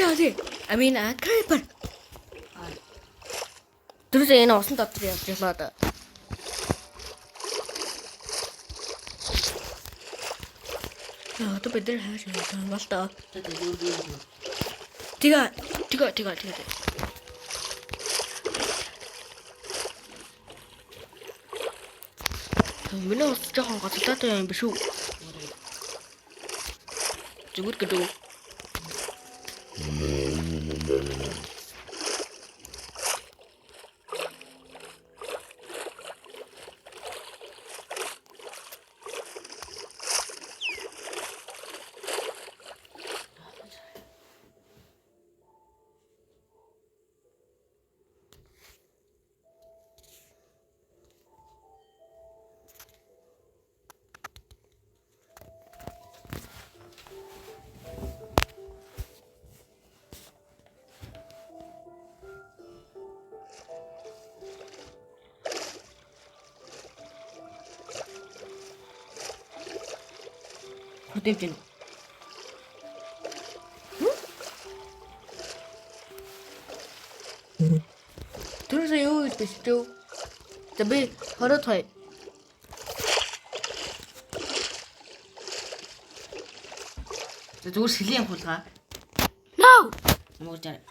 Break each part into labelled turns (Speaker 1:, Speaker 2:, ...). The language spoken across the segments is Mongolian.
Speaker 1: Okay. I mean, creeper. Terus энэ усан дотор явж ялаа да. Одоо бид нар хааш явах бол та. Tiga. Миний ус жоохон гоцлоотой юм биш үү? Зүгээр гэдэг. Хөтөвжин. Тэрс юу гэж шүү? За би хорот хай.
Speaker 2: Зүгээр сэлэн хулгаа.
Speaker 1: No.
Speaker 2: Намайг жаа.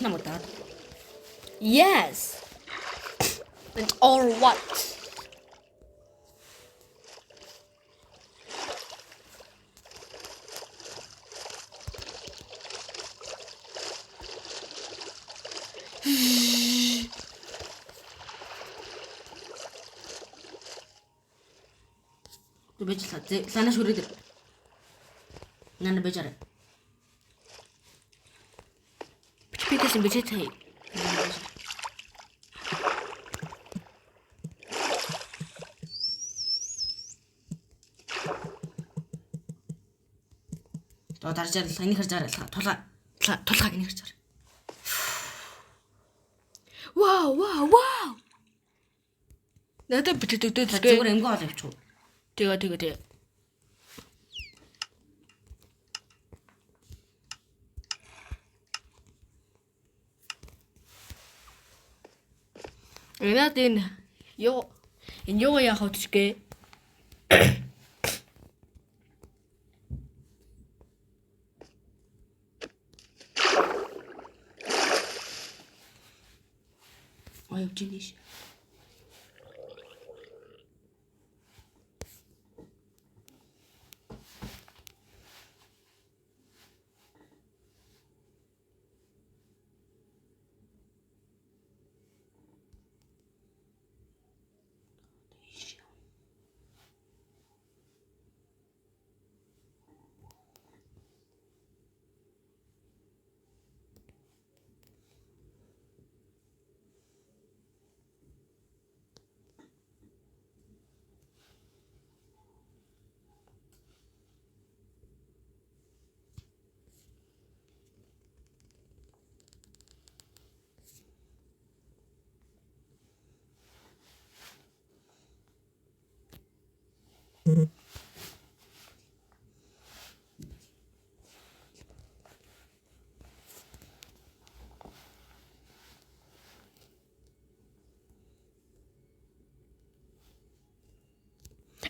Speaker 2: Намайг даа.
Speaker 1: Yes. And or what?
Speaker 2: Tu bej sana shuridir. Nana bejare.
Speaker 1: Bikas yang becet hai.
Speaker 2: То даржаар энэ хэрж арай тулгаа энэ хэрж арай.
Speaker 1: Wow. Надад becet өгдөө
Speaker 2: Зүгээр эмгэн ол явчих уу?
Speaker 1: Тэгээ. Энэ юу яах вэ гэгээ.
Speaker 2: Ой явж.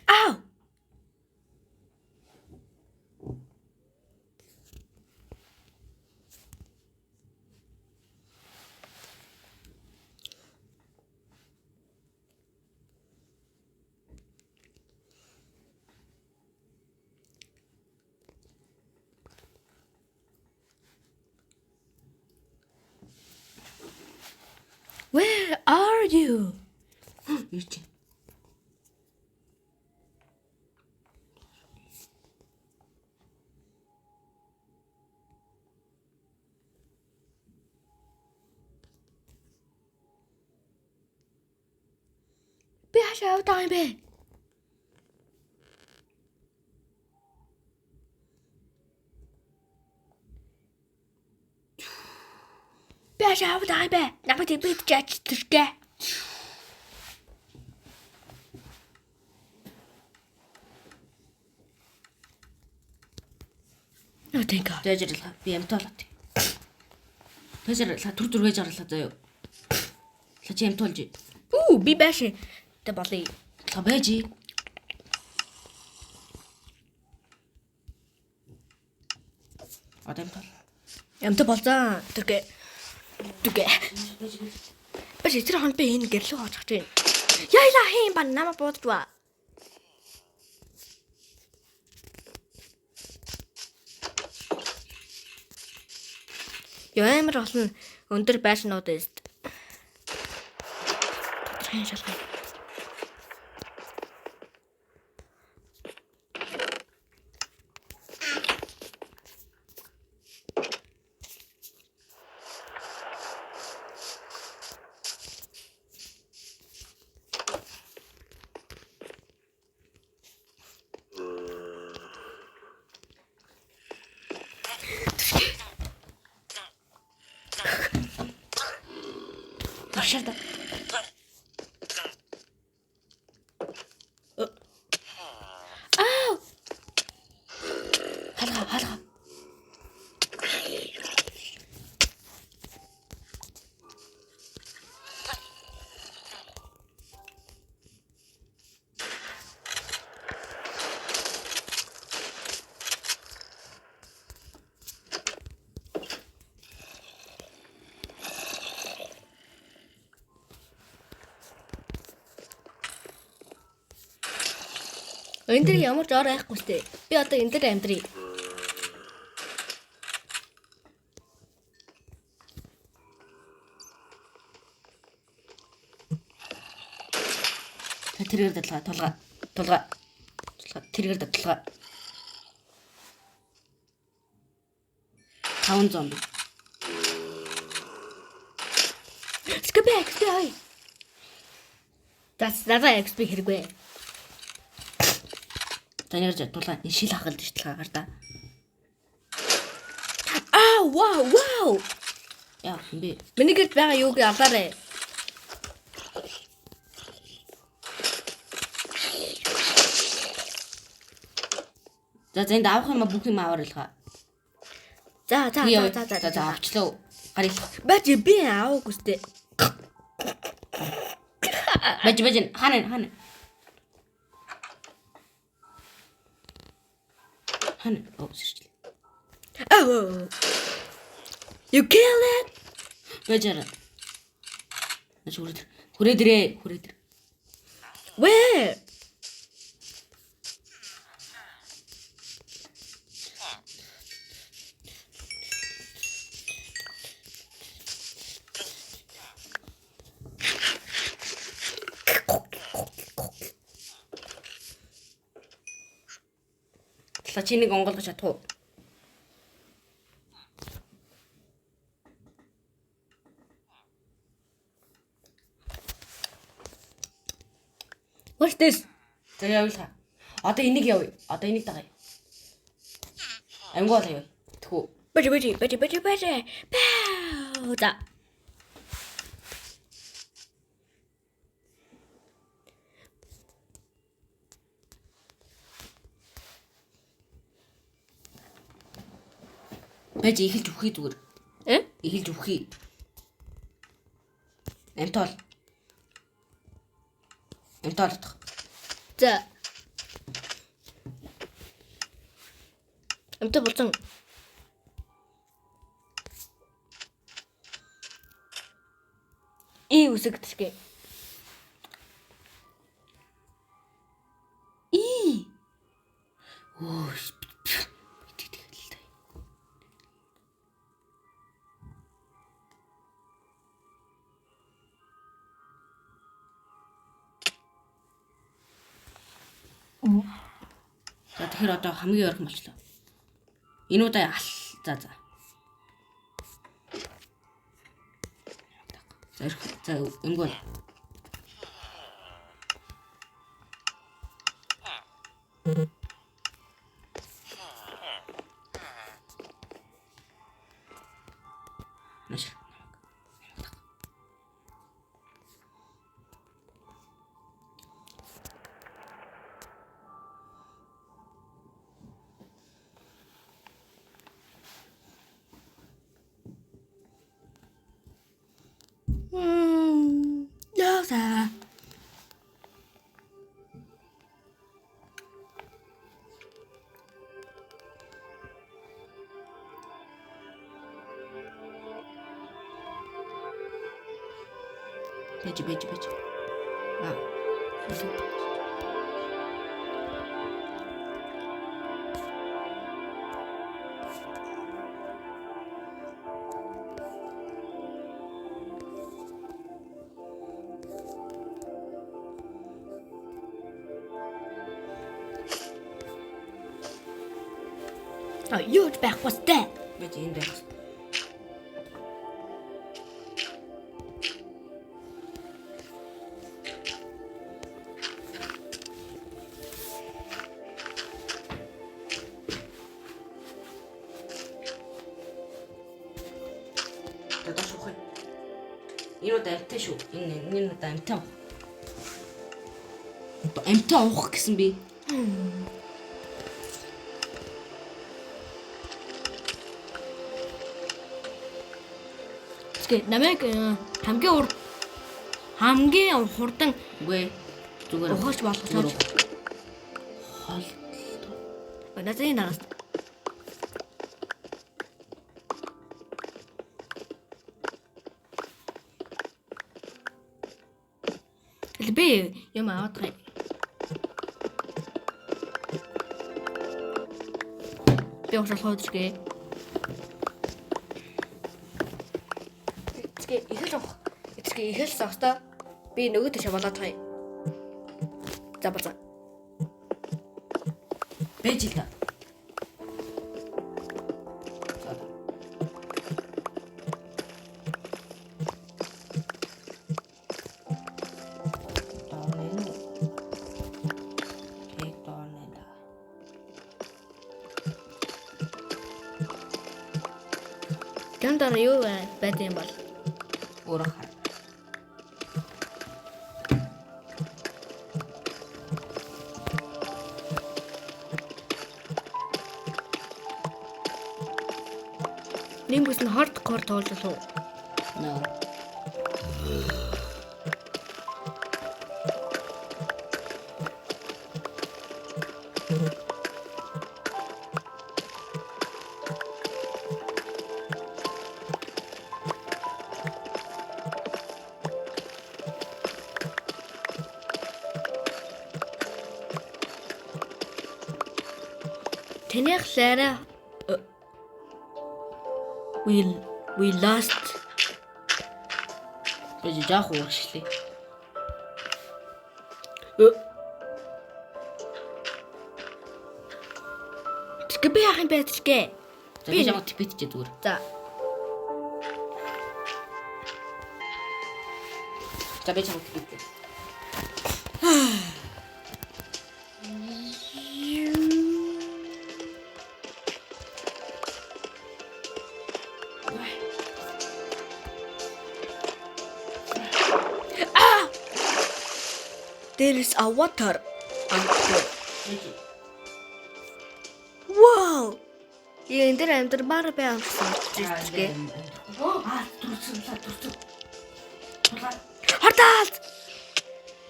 Speaker 1: Ow! Where are you?
Speaker 2: Ирж.
Speaker 1: Би хашаа яваад байгаа юм бэ? Би хашаа яваад байгаа юм бэ? Намайг бид чаач төрхөө. Тэнка.
Speaker 2: Тэжэрлээ. Би амтуулаад. Тэжэрлээ. Түр түргэж орлоо заяа. Ла чи амтуулж.
Speaker 1: Би бааш. Тэ болъё.
Speaker 2: Ла байж. Амтуул.
Speaker 1: Ямтай болзаа. Төрхөө. Баш тэр хонд би энэ гэрлүү хоочих чинь. Яйлаа хийн ба намайг бууддгаа. Ямар олон өндөр байшнууд эст. Тодорхой шалгах. Ашарда. Халга. Энэ дээр ямар ч ор айхгүй сте. Би одоо энэ дээр амьдрий.
Speaker 2: Тэрээр тулгаа. Тэрээр тулгаа. 5 зомби.
Speaker 1: Скэпэ XP. Надаа XP хэрэггүй.
Speaker 2: Таньж тулгаа шил хагалд шталгаар да.
Speaker 1: Вау.
Speaker 2: Яа би.
Speaker 1: Миний гэрт байгаа юуг алаарэ.
Speaker 2: За энд авах юм бүх юм аваарилгаа.
Speaker 1: За
Speaker 2: авчлаа. Гарыг.
Speaker 1: Бач би аавах үстэй.
Speaker 2: Бач хаана. Сэрчлээ.
Speaker 1: You kill it.
Speaker 2: Бажара. Хүрээдрээ.
Speaker 1: Where?
Speaker 2: Чи нэг онголгож чадах уу?
Speaker 1: What's this?
Speaker 2: За явуулаа. Одоо энийг явъя. Одоо энийг дагая. Амгуул явъя. Тэхүү.
Speaker 1: Бажи. Пау. Да.
Speaker 2: Бэж ихэлж үхий зүгээр. Ихэлж үхий. Амтол.
Speaker 1: За. Амтай болсон. Үсэгдэшгэ.
Speaker 2: За тэгэхээр одоо хамгийн ойрхон болчлоо. Энэ удаа за. За эмгэл. Маш.
Speaker 1: Яса.
Speaker 2: Бэж.
Speaker 1: Юу байх бастай.
Speaker 2: Бэж энэ дээр. Одоо шухах. Энэ удаа амттай шүү. Энэ удаа амттай. Амттай уух гэсэн би.
Speaker 1: Тэгэ намайг хамгийн хурдан
Speaker 2: Үгүй зүгээр
Speaker 1: ухаж болгож
Speaker 2: хол.
Speaker 1: надад энэ нараас би юм аваад гай. Би уушлах удажгээ. Ихэл сохтой би нөгөө тийш болоод хай. За бацаа.
Speaker 2: Бэж л та.
Speaker 1: Гэнтэр юу байд юм бол
Speaker 2: Өөрөө хар.
Speaker 1: Нимбус нь хардкор тоолж лөө.
Speaker 2: Нөө.
Speaker 1: Тэнийх лаараа we lost.
Speaker 2: Бэж яах вэ шилээ.
Speaker 1: Тэгэ би яах юм бэ тэгэ?
Speaker 2: Би ямар типэтчээ зүгээр.
Speaker 1: За.
Speaker 2: За би чамд типэтчээ.
Speaker 1: There is a water. Wow. Энэ дээр амтар бай амсан. Тэгэ.
Speaker 2: Турсан.
Speaker 1: Хартаалт.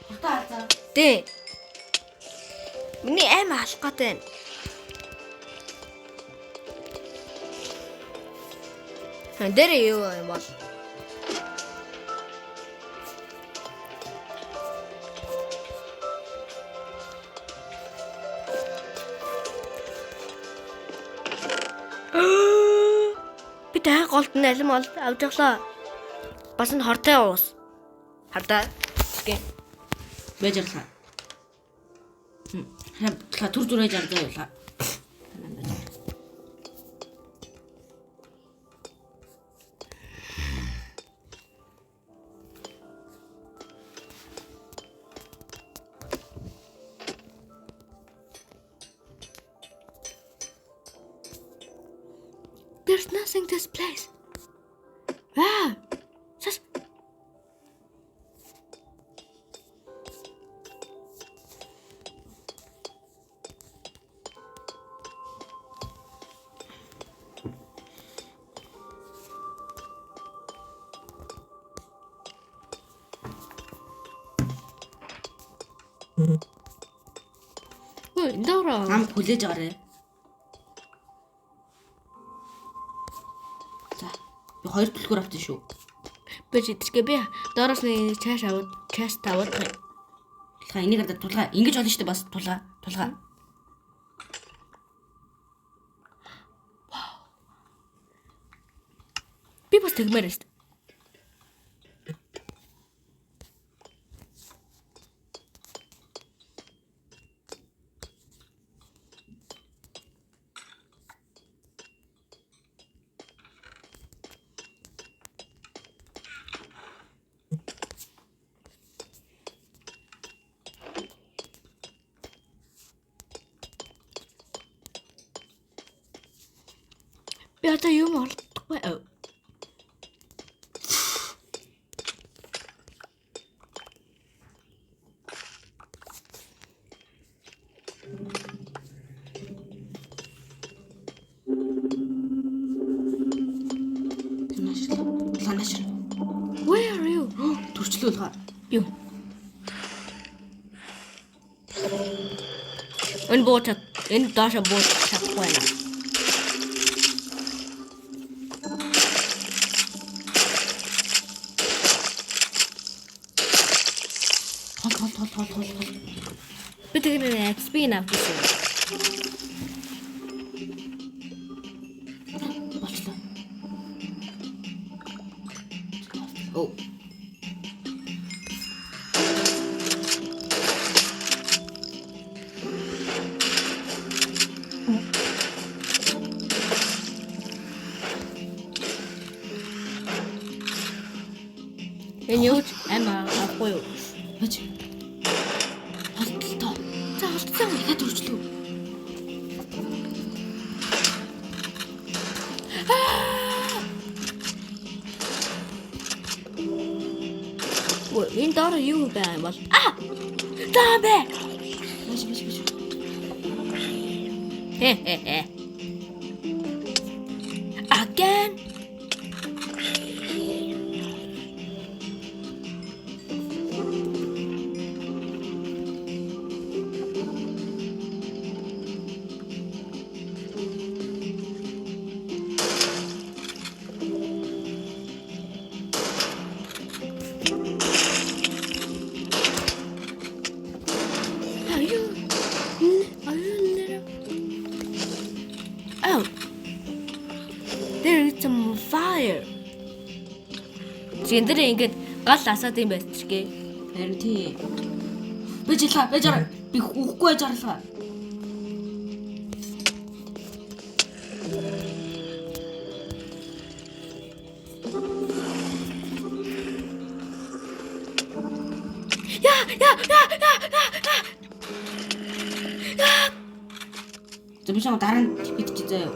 Speaker 2: Хуртаа.
Speaker 1: Тэ. Миний аим алах гэдэг. Хэн дээр юу юм бол? Би таа голдны алим бол авч явлаа. Бас н хортой уус. Хардаа. Гэ.
Speaker 2: Бэж ярлаа. түр зүр байж байгаа заяа.
Speaker 1: There's nothing this place. Wow. Just Ой, Дора.
Speaker 2: Ам хүлээж агаарэ. За. Би 2 түлхүүр автсан шүү.
Speaker 1: Бэж идэрхгээ би доороос нэг чааш таваад байна.
Speaker 2: Тулгаа энийг надад тулгаа ингэж болно шүү дээ бас тулгаа.
Speaker 1: Би бас тэгмээр шүү. Би одоо юм олдохгүй.
Speaker 2: Ланаш.
Speaker 1: Where are you?
Speaker 2: Төрчлөөл хаа.
Speaker 1: Юу? Энэ доош бууж чадахгүй байна.
Speaker 2: Хол.
Speaker 1: Би тэгнэ XP навчихсан.
Speaker 2: Болчлоо. Оо.
Speaker 1: Энэ юу ч амаа авахгүй юу?
Speaker 2: Бэж. Холтолтой.
Speaker 1: За олдсон.
Speaker 2: Дахиад төрчлөө.
Speaker 1: Ой, энэ доор юу байна бол? Зомби.
Speaker 2: Бэж.
Speaker 1: Again. Oh, there is some fire. Зиндэр ингэж гал асаад юм байж гээ.
Speaker 2: Харин тий. Бэж араа. Би үхгүй байж аралгаа. Зөвшөөрөм дараа нь битчих заяа.